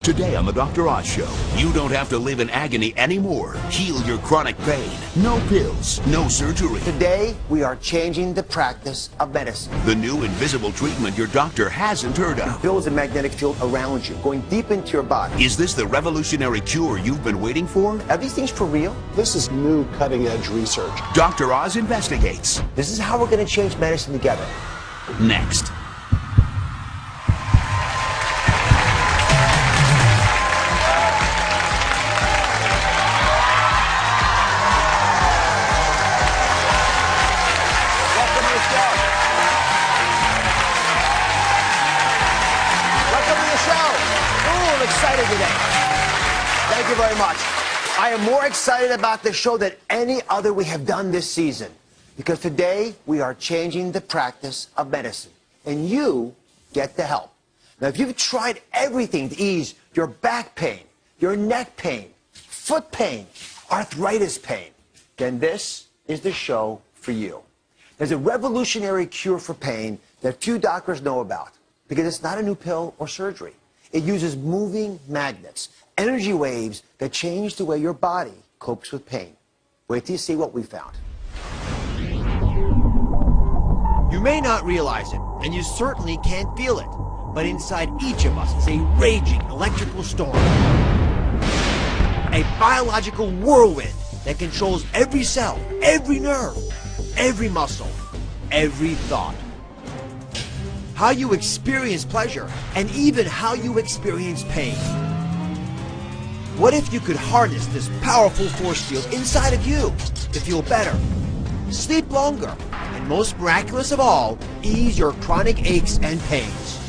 Today on the Dr. Oz Show, you don't have to live in agony anymore. Heal your chronic pain. No pills, no surgery. Today, we are changing the practice of medicine. The new invisible treatment your doctor hasn't heard of. It builds a magnetic field around you, going deep into your body. Is this the revolutionary cure you've been waiting for? Are these things for real? This is new cutting-edge research. Dr. Oz investigates. This is how we're going to change medicine together. Next. Excited today. Thank you very much. I am more excited about this show than any other we have done this season, because today we are changing the practice of medicine, and you get the help. Now, if you've tried everything to ease your back pain, your neck pain, foot pain, arthritis pain, then this is the show for you. There's a revolutionary cure for pain that few doctors know about, because it's not a new pill or surgery. It uses moving magnets, energy waves that change the way your body copes with pain. Wait till you see what we found. You may not realize it, and you certainly can't feel it, but inside each of us is a raging electrical storm. A biological whirlwind that controls every cell, every nerve, every muscle, every thought. How you experience pleasure, and even how you experience pain. What if you could harness this powerful force field inside of you to feel better, sleep longer, and most miraculous of all, ease your chronic aches and pains?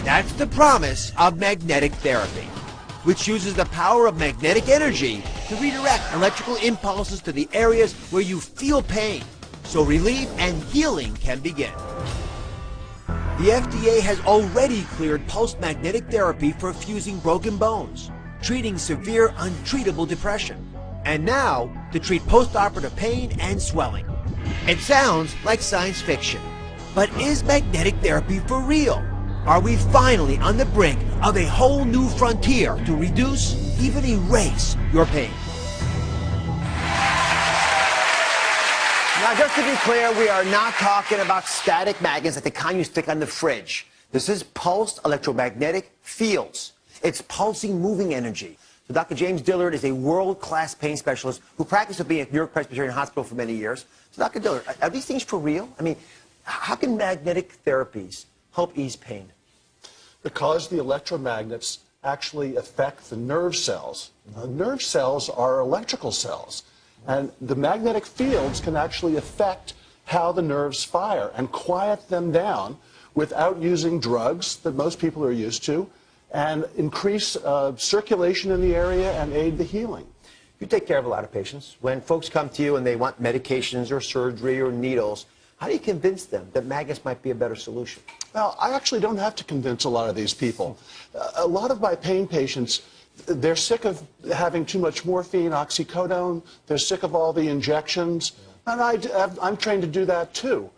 That's the promise of magnetic therapy, which uses the power of magnetic energy to redirect electrical impulses to the areas where you feel pain, so relief and healing can begin. The FDA has already cleared pulsed magnetic therapy for fusing broken bones, treating severe, untreatable depression, and now to treat postoperative pain and swelling. It sounds like science fiction, but is magnetic therapy for real? Are we finally on the brink of a whole new frontier to reduce, even erase, your pain? Now, just to be clear, we are not talking about static magnets like the kind you stick on the fridge. This is pulsed electromagnetic fields. It's pulsing moving energy. So Dr. James Dillard is a world-class pain specialist who practiced with me at New York Presbyterian Hospital for many years. So Dr. Dillard, are these things for real? I mean, how can magnetic therapies help ease pain? Because the electromagnets actually affect the nerve cells. Nerve cells are electrical cells. And the magnetic fields can actually affect how the nerves fire and quiet them down without using drugs that most people are used to, and increase circulation in the area and aid the healing. You take care of a lot of patients. When folks come to you and they want medications or surgery or needles, how do you convince them that magnets might be a better solution? Well, I actually don't have to convince a lot of these people. A lot of my pain patients, they're sick of having too much morphine, oxycodone. They're sick of all the injections. And I'm trained to do that too.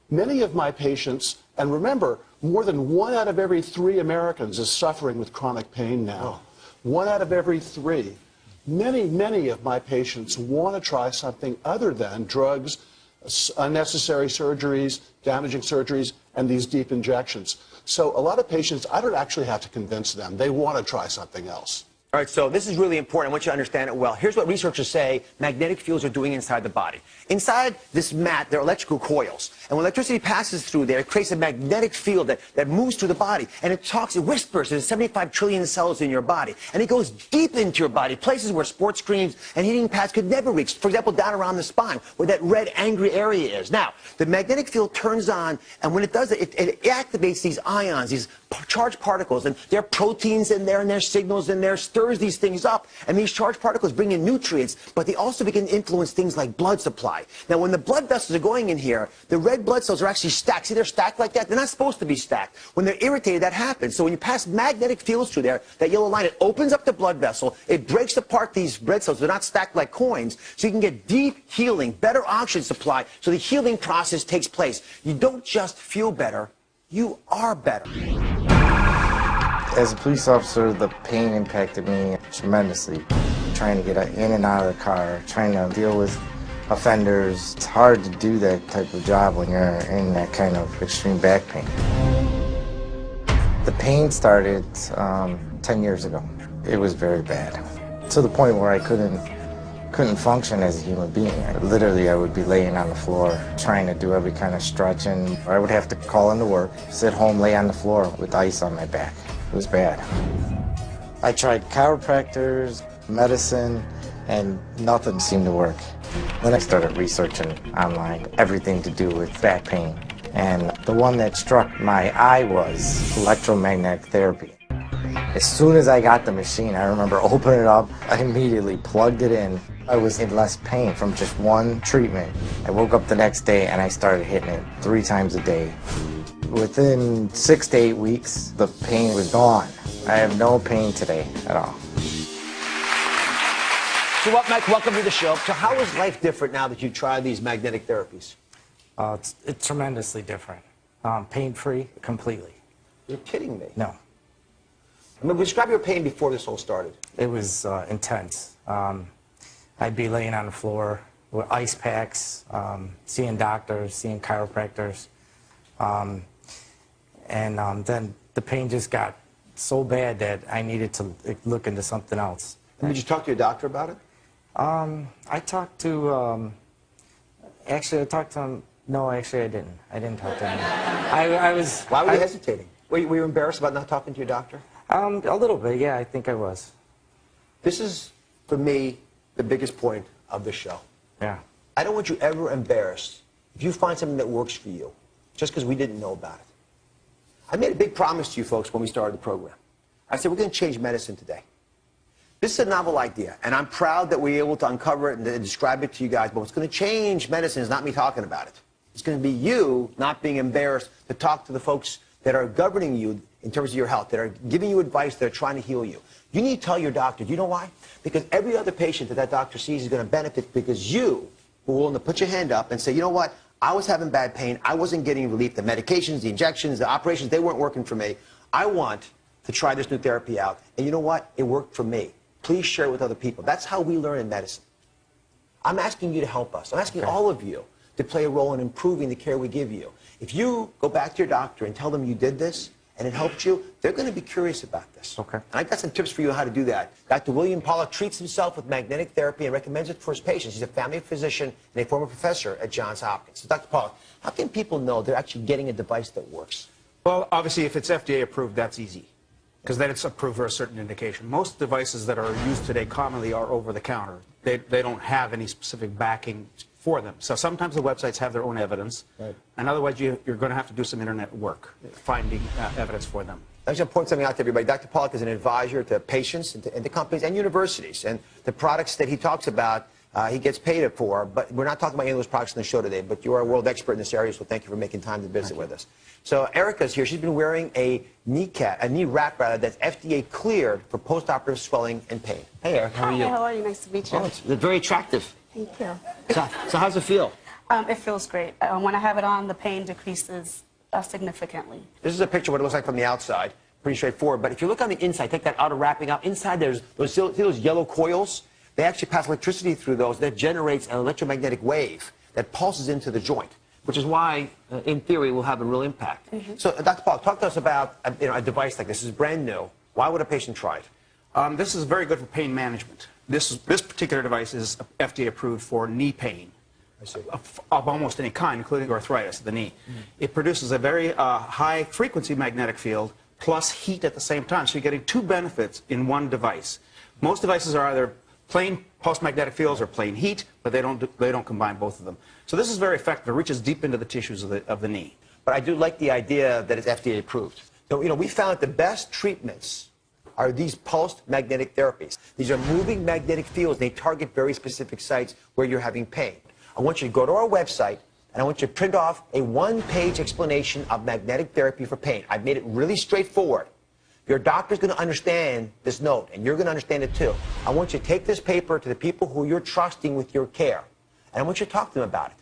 Many of my patients, and remember, more than 1 out of every 3 Americans is suffering with chronic pain now. 1 out of every 3. Many of my patients want to try something other than drugs, unnecessary surgeries, damaging surgeries, and these deep injections. So a lot of patients, I don't actually have to convince them. They want to try something else. All right, so this is really important. I want you to understand it well. Here's what researchers say magnetic fields are doing inside the body. Inside this mat, there are electrical coils. And when electricity passes through there, it creates a magnetic field that moves through the body. And it whispers. There's 75 trillion cells in your body. And it goes deep into your body, places where sports screens and heating pads could never reach. For example, down around the spine, where that red, angry area is. Now, the magnetic field turns on, and when it does it, it activates these ions, these charged particles. And there are proteins in there, and there's signals in there, stirs these things up, and these charged particles bring in nutrients, but they also begin to influence things like blood supply. Now, when the blood vessels are going in here, the red blood cells are actually stacked. See, they're stacked like that? They're not supposed to be stacked. When they're irritated, that happens. So when you pass magnetic fields through there, that yellow line, it opens up the blood vessel, it breaks apart these red cells. They're not stacked like coins, so you can get deep healing, better oxygen supply, so the healing process takes place. You don't just feel better, you are better. As a police officer, the pain impacted me tremendously. Trying to get in and out of the car, trying to deal with offenders. It's hard to do that type of job when you're in that kind of extreme back pain. The pain started 10 years ago. It was very bad, to the point where I couldn't function as a human being. Literally, I would be laying on the floor trying to do every kind of stretching. I would have to call into work, sit home, lay on the floor with ice on my back. It was bad. I tried chiropractors, medicine, and nothing seemed to work. Then I started researching online everything to do with back pain. And the one that struck my eye was electromagnetic therapy. As soon as I got the machine, I remember opening it up, I immediately plugged it in. I was in less pain from just one treatment. I woke up the next day and I started hitting it 3 times a day. Within 6 to 8 weeks, the pain was gone. I have no pain today at all. So what, Mike, welcome to the show. So how is life different now that you've tried these magnetic therapies? It's tremendously different. Pain-free, completely. You're kidding me. No. I mean, describe your pain before this all started. It was intense. I'd be laying on the floor with ice packs, seeing doctors, seeing chiropractors. And then the pain just got so bad that I needed to look into something else. And did you talk to your doctor about it? I talked to, actually I talked to him, no, actually I didn't. I didn't talk to him. I was... Why were you hesitating? Were you embarrassed about not talking to your doctor? A little bit, yeah, I think I was. This is, for me, the biggest point of the show. Yeah. I don't want you ever embarrassed if you find something that works for you, just because we didn't know about it. I made a big promise to you folks when we started the program. I said, we're going to change medicine today. This is a novel idea, and I'm proud that we're able to uncover it and describe it to you guys, but what's going to change medicine is not me talking about it. It's going to be you not being embarrassed to talk to the folks that are governing you in terms of your health, that are giving you advice, that are trying to heal you. You need to tell your doctor. Do you know why? Because every other patient that doctor sees is going to benefit because you were willing to put your hand up and say, you know what? I was having bad pain. I wasn't getting relief. The medications, the injections, the operations, they weren't working for me. I want to try this new therapy out. And you know what? It worked for me. Please share it with other people. That's how we learn in medicine. I'm asking you to help us. I'm asking all of you to play a role in improving the care we give you. If you go back to your doctor and tell them you did this and it helped you, they're going to be curious about this. Okay. And I got some tips for you on how to do that. Dr. William Pollack treats himself with magnetic therapy and recommends it for his patients. He's a family physician and a former professor at Johns Hopkins. So, Dr. Pollack, how can people know they're actually getting a device that works? Well, obviously, if it's FDA approved, that's easy, because then it's approved for a certain indication. Most devices that are used today commonly are over-the-counter. They don't have any specific backing for them. So sometimes the websites have their own evidence, right. And otherwise you're going to have to do some internet work finding evidence for them. I just want to point something out to everybody. Dr. Pollack is an advisor to patients and to companies and universities. And the products that he talks about, he gets paid for. But we're not talking about any of those products in the show today. But you are a world expert in this area, so thank you for making time to visit with us. So Erica's here. She's been wearing a knee wrap that's FDA cleared for postoperative swelling and pain. Hey, Erica, how are you? Hi, how are you? Nice to meet you. Oh, it's very attractive. Thank you. So how's it feel? It feels great. When I have it on, the pain decreases significantly. This is a picture of what it looks like from the outside. Pretty straightforward. But if you look on the inside, take that outer wrapping out. Inside, there's those yellow coils. They actually pass electricity through those. That generates an electromagnetic wave that pulses into the joint, which is why, in theory, will have a real impact. Mm-hmm. So, Dr. Pollack, talk to us about a device like this. This is brand new. Why would a patient try it? This is very good for pain management. This particular device is FDA approved for knee pain of almost any kind, including arthritis of the knee. Mm-hmm. It produces a very high-frequency magnetic field plus heat at the same time, so you're getting 2 benefits in one device. Most devices are either plain pulse-magnetic fields or plain heat, but they don't combine both of them. So this is very effective. It reaches deep into the tissues of the knee. But I do like the idea that it's FDA approved. So, we found that the best treatments are these pulsed magnetic therapies. These are moving magnetic fields. They target very specific sites where you're having pain. I want you to go to our website, and I want you to print off a 1-page explanation of magnetic therapy for pain. I've made it really straightforward. Your doctor's going to understand this note, and you're going to understand it too. I want you to take this paper to the people who you're trusting with your care, and I want you to talk to them about it.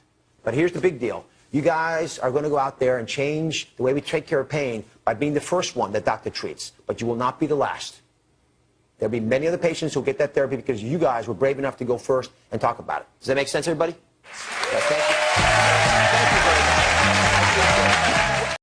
But here's the big deal. You guys are going to go out there and change the way we take care of pain by being the first one that doctor treats. But you will not be the last. There'll be many other patients who will get that therapy because you guys were brave enough to go first and talk about it. Does that make sense, everybody? Okay.